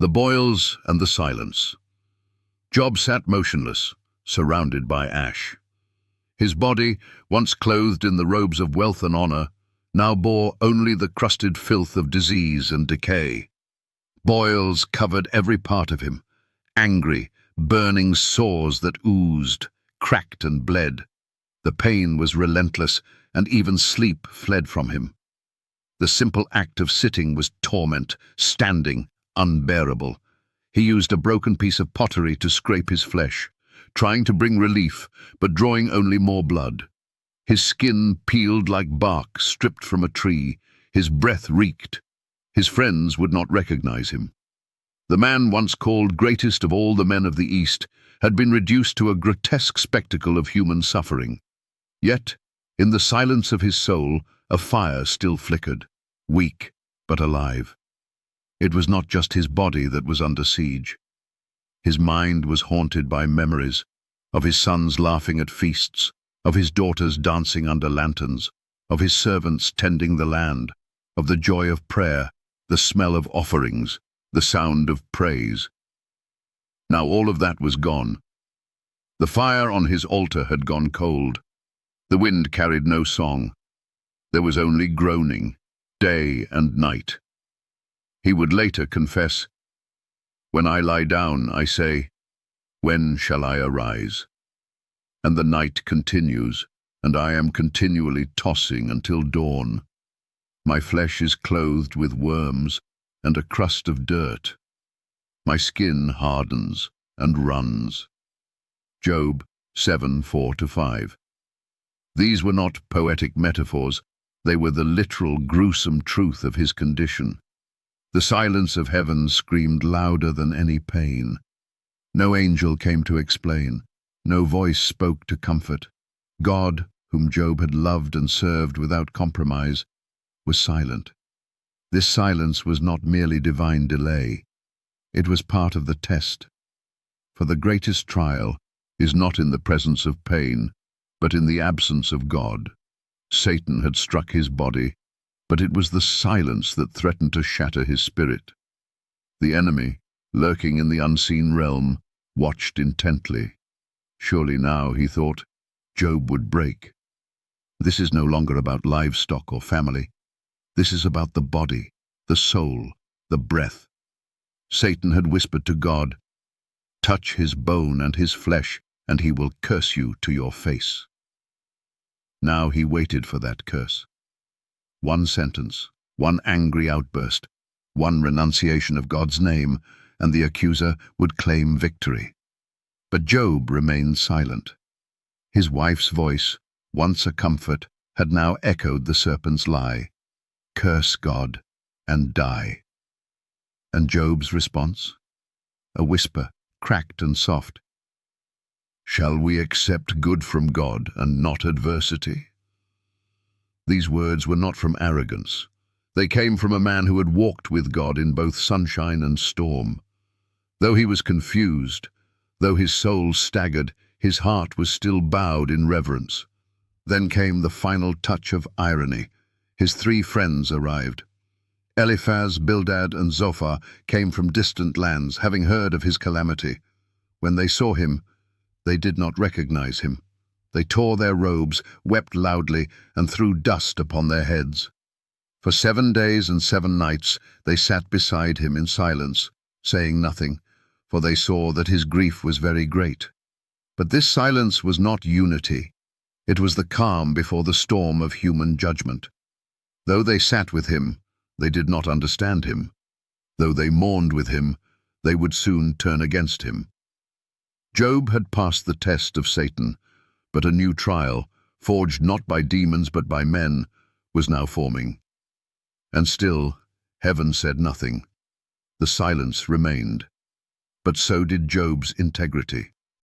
The boils and the silence. Job sat motionless, surrounded by ash. His body, once clothed in the robes of wealth and honor, now bore only the crusted filth of disease and decay. Boils covered every part of him, angry, burning sores that oozed, cracked and bled. The pain was relentless, and even sleep fled from him. The simple act of sitting was torment, standing, unbearable. He used a broken piece of pottery to scrape his flesh, trying to bring relief, but drawing only more blood. His skin peeled like bark stripped from a tree. His breath reeked. His friends would not recognize him. The man once called greatest of all the men of the East had been reduced to a grotesque spectacle of human suffering. Yet, in the silence of his soul, a fire still flickered, weak but alive. It was not just his body that was under siege. His mind was haunted by memories of his sons laughing at feasts, of his daughters dancing under lanterns, of his servants tending the land, of the joy of prayer, the smell of offerings, the sound of praise. Now all of that was gone. The fire on his altar had gone cold. The wind carried no song. There was only groaning, day and night. He would later confess, "When I lie down, I say, when shall I arise? And the night continues, and I am continually tossing until dawn. My flesh is clothed with worms and a crust of dirt. My skin hardens and runs." Job 7:4-5. These were not poetic metaphors, they were the literal, gruesome truth of his condition. The silence of heaven screamed louder than any pain. No angel came to explain, no voice spoke to comfort. God, whom Job had loved and served without compromise, was silent. This silence was not merely divine delay, it was part of the test. For the greatest trial is not in the presence of pain, but in the absence of God. Satan had struck his body, but it was the silence that threatened to shatter his spirit. The enemy, lurking in the unseen realm, watched intently. Surely now, he thought, Job would break. This is no longer about livestock or family. This is about the body, the soul, the breath. Satan had whispered to God, "Touch his bone and his flesh, and he will curse you to your face." Now he waited for that curse. One sentence, one angry outburst, one renunciation of God's name, and the accuser would claim victory. But Job remained silent. His wife's voice, once a comfort, had now echoed the serpent's lie. Curse God and die. And Job's response? A whisper, cracked and soft. Shall we accept good from God and not adversity? These words were not from arrogance. They came from a man who had walked with God in both sunshine and storm. Though he was confused, though his soul staggered, his heart was still bowed in reverence. Then came the final touch of irony. His three friends arrived. Eliphaz, Bildad, and Zophar came from distant lands, having heard of his calamity. When they saw him, they did not recognize him. They tore their robes, wept loudly, and threw dust upon their heads. For 7 days and 7 nights they sat beside him in silence, saying nothing, for they saw that his grief was very great. But this silence was not unity. It was the calm before the storm of human judgment. Though they sat with him, they did not understand him. Though they mourned with him, they would soon turn against him. Job had passed the test of Satan, but a new trial, forged not by demons but by men, was now forming. And still, heaven said nothing. The silence remained. But so did Job's integrity.